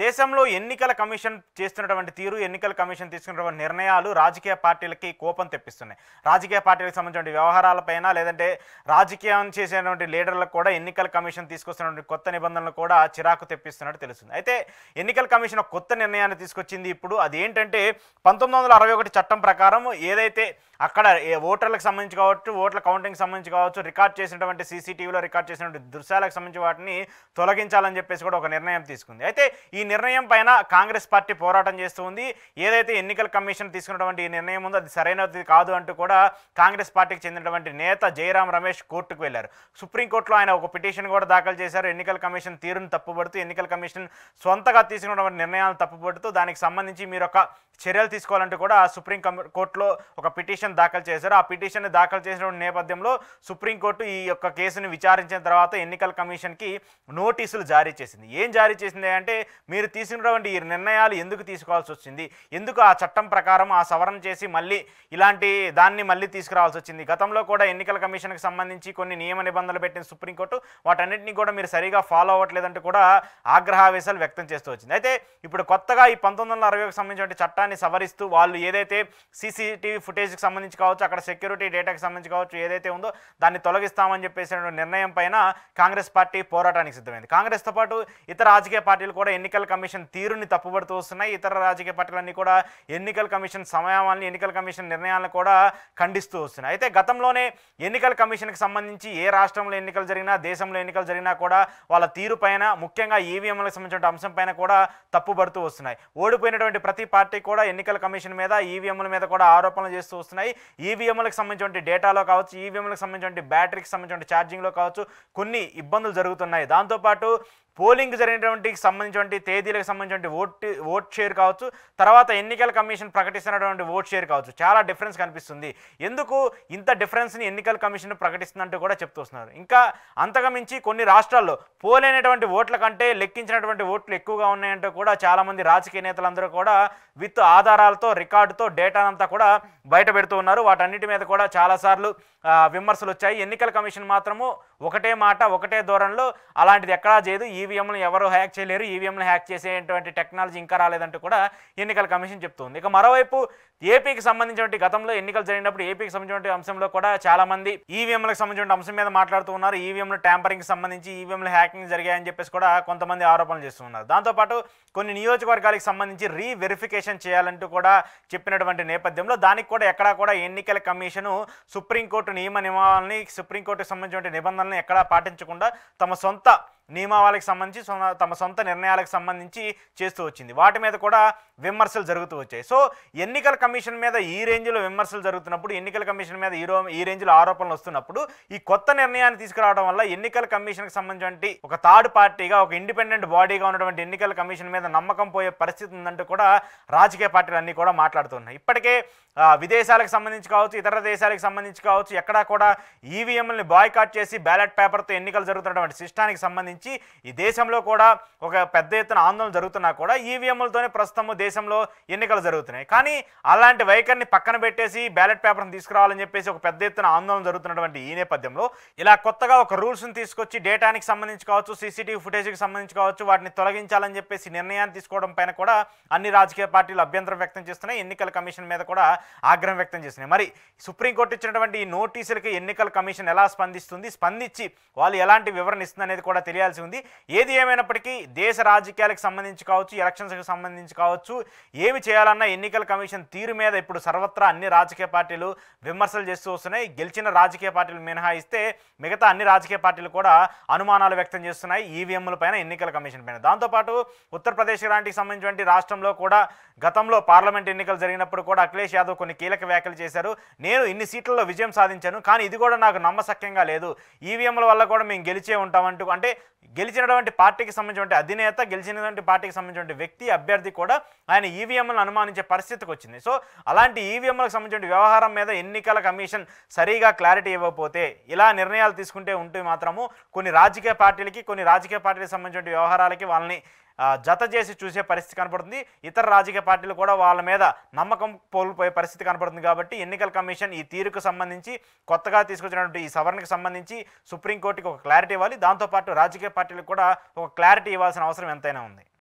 దేశంలో ఎన్నికల కమిషన్ చేస్తున్నటువంటి తీరు, ఎన్నికల కమిషన్ తీసుకున్నటువంటి నిర్ణయాలు రాజకీయ పార్టీలకి కోపం తెప్పిస్తున్నాయి. రాజకీయ పార్టీలకు సంబంధించిన వ్యవహారాలపైన లేదంటే రాజకీయం చేసేటువంటి లీడర్లకు కూడా ఎన్నికల కమిషన్ తీసుకొస్తున్నటువంటి కొత్త నిబంధనలు కూడా చిరాకు తెప్పిస్తున్నట్టు తెలుస్తుంది. అయితే ఎన్నికల కమిషన్ ఒక కొత్త నిర్ణయాన్ని తీసుకొచ్చింది. ఇప్పుడు అదేంటంటే 1961 చట్టం ప్రకారం ఏదైతే అక్కడ ఓటర్లకు సంబంధించి కావచ్చు, ఓట్ల కౌంటింగ్కి సంబంధించి కావచ్చు, రికార్డ్ చేసినటువంటి సీసీటీవీలో రికార్డ్ చేసినటువంటి దృశ్యాలకు సంబంధించి వాటిని తొలగించాలని చెప్పేసి కూడా ఒక నిర్ణయం తీసుకుంది. అయితే ఈ నిర్ణయం పైన కాంగ్రెస్ పార్టీ పోరాటం చేస్తూ ఉంది. ఏదైతే ఎన్నికల కమిషన్ తీసుకున్నటువంటి ఈ నిర్ణయం ఉందో అది సరైనది కాదు అంటూ కూడా కాంగ్రెస్ పార్టీకి చెందినటువంటి నేత జయరాం రమేష్ కోర్టుకు వెళ్లారు. సుప్రీంకోర్టులో ఆయన ఒక పిటిషన్ కూడా దాఖలు చేశారు. ఎన్నికల కమిషన్ తీరును తప్పుపడుతూ, ఎన్నికల కమిషన్ సొంతగా తీసుకున్నటువంటి నిర్ణయాలను తప్పుపడుతూ దానికి సంబంధించి మీరు ఒక చర్యలు తీసుకోవాలంటూ కూడా సుప్రీం కోర్టులో ఒక పిటిషన్ దాఖలు చేశారు. ఆ పిటిషన్ దాఖలు చేసిన నేపథ్యంలో సుప్రీంకోర్టు ఈ యొక్క కేసును విచారించిన తర్వాత ఎన్నికల కమిషన్కి నోటీసులు జారీ చేసింది. ఏం జారీ చేసింది అంటే, మీరు తీసుకున్నటువంటి ఈ నిర్ణయాలు ఎందుకు తీసుకోవాల్సి వచ్చింది, ఎందుకు ఆ చట్టం ప్రకారం ఆ సవరణ చేసి మళ్ళీ ఇలాంటి దాన్ని మళ్ళీ తీసుకురావాల్సి వచ్చింది. గతంలో కూడా ఎన్నికల కమిషన్కి సంబంధించి కొన్ని నియమ నిబంధనలు పెట్టిన సుప్రీంకోర్టు వాటన్నింటినీ కూడా మీరు సరిగా ఫాలో అవ్వట్లేదంటూ కూడా ఆగ్రహావేశాలు వ్యక్తం చేస్తూ వచ్చింది. అయితే ఇప్పుడు కొత్తగా ఈ 1960కి సంబంధించిన చట్టాన్ని సవరిస్తూ వాళ్ళు ఏదైతే సీసీటీవీ ఫుటేజ్కి సంబంధించి కావచ్చు, అక్కడ సెక్యూరిటీ డేటాకి సంబంధించి కావచ్చు, ఏదైతే ఉందో దాన్ని తొలగిస్తామని చెప్పేసి నిర్ణయం పైన కాంగ్రెస్ పార్టీ పోరాటానికి సిద్ధమైంది. కాంగ్రెస్తో పాటు ఇతర రాజకీయ పార్టీలు కూడా ఎన్నికల కమిషన్ తీరుని తప్పుపడుతూ వస్తున్నాయి. ఇతర రాజకీయ పార్టీలన్నీ కూడా ఎన్నికల కమిషన్ సమయాన్ని, ఎన్నికల కమిషన్ నిర్ణయాలను కూడా ఖండిస్తూ వస్తున్నాయి. అయితే గతంలోనే ఎన్నికల కమిషన్కి సంబంధించి ఏ రాష్ట్రంలో ఎన్నికలు జరిగినా, దేశంలో ఎన్నికలు జరిగినా కూడా వాళ్ళ తీరు పైన, ముఖ్యంగా ఈవీఎంలకు సంబంధించిన అంశం పైన కూడా తప్పుపడుతూ వస్తున్నాయి. ఓడిపోయినటువంటి ప్రతి పార్టీ కూడా ఎన్నికల కమిషన్ మీద, ఈవీఎంల మీద కూడా ఆరోపణలు చేస్తూ వస్తున్నాయి. ఈవీఎంలకు సంబంధించిన డేటాలో కావచ్చు, ఈవీఎంలకు సంబంధించిన బ్యాటరీకి సంబంధించిన ఛార్జింగ్లో కావచ్చు కొన్ని ఇబ్బందులు జరుగుతున్నాయి. దాంతోపాటు పోలింగ్ జరిగినటువంటి సంబంధించిన తేదీలకు సంబంధించిన ఓట్ షేర్ కావచ్చు, తర్వాత ఎన్నికల కమిషన్ ప్రకటిస్తున్నటువంటి ఓట్ షేర్ కావచ్చు, చాలా డిఫరెన్స్ కనిపిస్తుంది. ఎందుకు ఇంత డిఫరెన్స్ని ఎన్నికల కమిషన్ ప్రకటిస్తుందంటూ కూడా చెప్తూ వస్తున్నారు. ఇంకా అంతకుమించి కొన్ని రాష్ట్రాల్లో పోలైనటువంటి ఓట్ల కంటే లెక్కించినటువంటి ఓట్లు ఎక్కువగా ఉన్నాయంటూ కూడా చాలామంది రాజకీయ నేతలందరూ కూడా విత్ ఆధారాలతో, రికార్డుతో డేటానంతా కూడా బయట పెడుతూ ఉన్నారు. వాటన్నిటి మీద కూడా చాలాసార్లు విమర్శలు వచ్చాయి. ఎన్నికల కమిషన్ మాత్రము ఒకటే మాట, ఒకటే ధోరణిలో అలాంటిది ఎక్కడా చేయదు, ఈవీఎంలు ఎవరు హ్యాక్ చేయలేరు, ఈవీఎంలు హ్యాక్ చేసేటువంటి టెక్నాలజీ ఇంకా రాలేదంటూ కూడా ఎన్నికల కమిషన్ చెప్తుంది. ఇక మరోవైపు ఏపీకి సంబంధించిన గతంలో ఎన్నికలు జరిగినప్పుడు ఏపీకి సంబంధించిన అంశంలో కూడా చాలామంది ఈవీఎంలకు సంబంధించిన అంశం మీద మాట్లాడుతూ ఉన్నారు. ఈవీఎంలు ట్యాంపరింగ్కి సంబంధించి, ఈవీఎంలు హ్యాకింగ్ జరిగాయని చెప్పేసి కూడా కొంతమంది ఆరోపణలు చేస్తున్నారు. దాంతోపాటు కొన్ని నియోజకవర్గాలకు సంబంధించి రీవెరిఫికేషన్ చేయాలంటూ కూడా చెప్పినటువంటి నేపథ్యంలో దానికి కూడా ఎక్కడా కూడా ఎన్నికల కమిషను సుప్రీంకోర్టు నియమావళిని, సుప్రీంకోర్టుకు సంబంధించిన నిబంధనలను ఎక్కడా పాటించకుండా తమ సొంత నియమావళికి సంబంధించి, తమ సొంత నిర్ణయాలకు సంబంధించి చేస్తూ వచ్చింది. వాటి మీద కూడా విమర్శలు జరుగుతూ వచ్చాయి. సో ఎన్నికల కమిషన్ మీద ఈ రేంజ్లో విమర్శలు జరుగుతున్నప్పుడు, ఎన్నికల కమిషన్ మీద ఈ రేంజ్లో ఆరోపణలు వస్తున్నప్పుడు ఈ కొత్త నిర్ణయాన్ని తీసుకురావడం వల్ల ఎన్నికల కమిషన్కి సంబంధించి ఒక థర్డ్ పార్టీగా, ఒక ఇండిపెండెంట్ బాడీగా ఉన్నటువంటి ఎన్నికల కమిషన్ మీద నమ్మకం పోయే పరిస్థితి ఉందంటూ కూడా రాజకీయ పార్టీలు అన్నీ కూడా మాట్లాడుతున్నాయి. ఇప్పటికే విదేశాలకు సంబంధించి కావచ్చు, ఇతర దేశాలకు సంబంధించి కావచ్చు, ఎక్కడా కూడా ఈవీఎంలని బాయ్కాట్ చేసి బ్యాలెట్ పేపర్తో ఎన్నికలు జరుగుతున్నటువంటి సిస్టానికి సంబంధించి ఈ దేశంలో కూడా ఒక పెద్ద ఎత్తున ఆందోళన జరుగుతున్నా కూడా ఈవీఎంలతోనే ప్రస్తుతం దేశంలో ఎన్నికలు జరుగుతున్నాయి. కానీ అలాంటి వైఖరిని పక్కన పెట్టేసి బ్యాలెట్ పేపర్ని తీసుకురావాలని చెప్పేసి ఒక పెద్ద ఎత్తున ఆందోళన జరుగుతున్నటువంటి ఈ నేపథ్యంలో ఇలా కొత్తగా ఒక రూల్స్ని తీసుకొచ్చి డేటానికి సంబంధించి కావచ్చు, సీసీటీవీ ఫుటేజ్కి సంబంధించి కావచ్చు, వాటిని తొలగించాలని చెప్పేసి నిర్ణయాన్ని తీసుకోవడం పైన కూడా అన్ని రాజకీయ పార్టీలు అభ్యంతరం వ్యక్తం చేస్తున్నాయి. ఎన్నికల కమిషన్ మీద కూడా ఆగ్రహం వ్యక్తం చేస్తున్నాయి. మరి సుప్రీంకోర్టు ఇచ్చినటువంటి ఈ నోటీసులకి ఎన్నికల కమిషన్ ఎలా స్పందిస్తుంది, స్పందించి వాళ్ళు ఎలాంటి వివరణ ఇస్తుంది అనేది కూడా తెలియాల్సి ఉంది. ఏది ఏమైనప్పటికీ దేశ రాజకీయాలకు సంబంధించి కావచ్చు, ఎలక్షన్స్కి సంబంధించి కావచ్చు, ఏమి చేయాలన్నా ఎన్నికల కమిషన్ తీరు మీద ఇప్పుడు సర్వత్రా అన్ని రాజకీయ పార్టీలు విమర్శలు చేస్తూ వస్తున్నాయి. గెలిచిన రాజకీయ పార్టీలు మినహాయిస్తే మిగతా అన్ని రాజకీయ పార్టీలు కూడా అనుమానాలు వ్యక్తం చేస్తున్నాయి ఈవీఎంల పైన, ఎన్నికల కమిషన్ పైన. దాంతోపాటు ఉత్తరప్రదేశ్ లాంటికి సంబంధించిన రాష్ట్రంలో కూడా గతంలో పార్లమెంట్ ఎన్నికలు జరిగినప్పుడు కూడా అఖిలేష్ యాదవ్ కొన్ని కీలక వ్యాఖ్యలు చేశారు. నేను ఇన్ని సీట్లలో విజయం సాధించాను, కానీ ఇది కూడా నాకు నమ్మశక్యంగా లేదు, ఈవీఎంల వల్ల కూడా మేము గెలిచే ఉంటామంటూ, అంటే గెలిచినటువంటి పార్టీకి సంబంధించిన అధినేత, గెలిచినటువంటి పార్టీకి సంబంధించిన వ్యక్తి, అభ్యర్థి కూడా ఆయన ఈవీఎంలను అనుమానించే పరిస్థితికి వచ్చింది. సో అలాంటి ఈవీఎంలకు సంబంధించిన వ్యవహారం మీద ఎన్నికల కమిషన్ సరిగా క్లారిటీ ఇవ్వకపోతే, ఇలా నిర్ణయాలు తీసుకుంటే ఉంటే మాత్రము కొన్ని రాజకీయ పార్టీలకు సంబంధించిన వ్యవహారాలకి వాళ్ళని జత చేసి చూసే పరిస్థితి కనపడుతుంది. ఇతర రాజకీయ పార్టీలు కూడా వాళ్ళ మీద నమ్మకం కోల్పోయే పరిస్థితి కనపడుతుంది. కాబట్టి ఎన్నికల కమిషన్ ఈ తీరుకు సంబంధించి, కొత్తగా తీసుకొచ్చినటువంటి ఈ సవరణకు సంబంధించి సుప్రీంకోర్టుకి ఒక క్లారిటీ ఇవ్వాలి. దాంతోపాటు రాజకీయ పార్టీలకు కూడా ఒక క్లారిటీ ఇవ్వాల్సిన అవసరం ఎంతైనా ఉంది.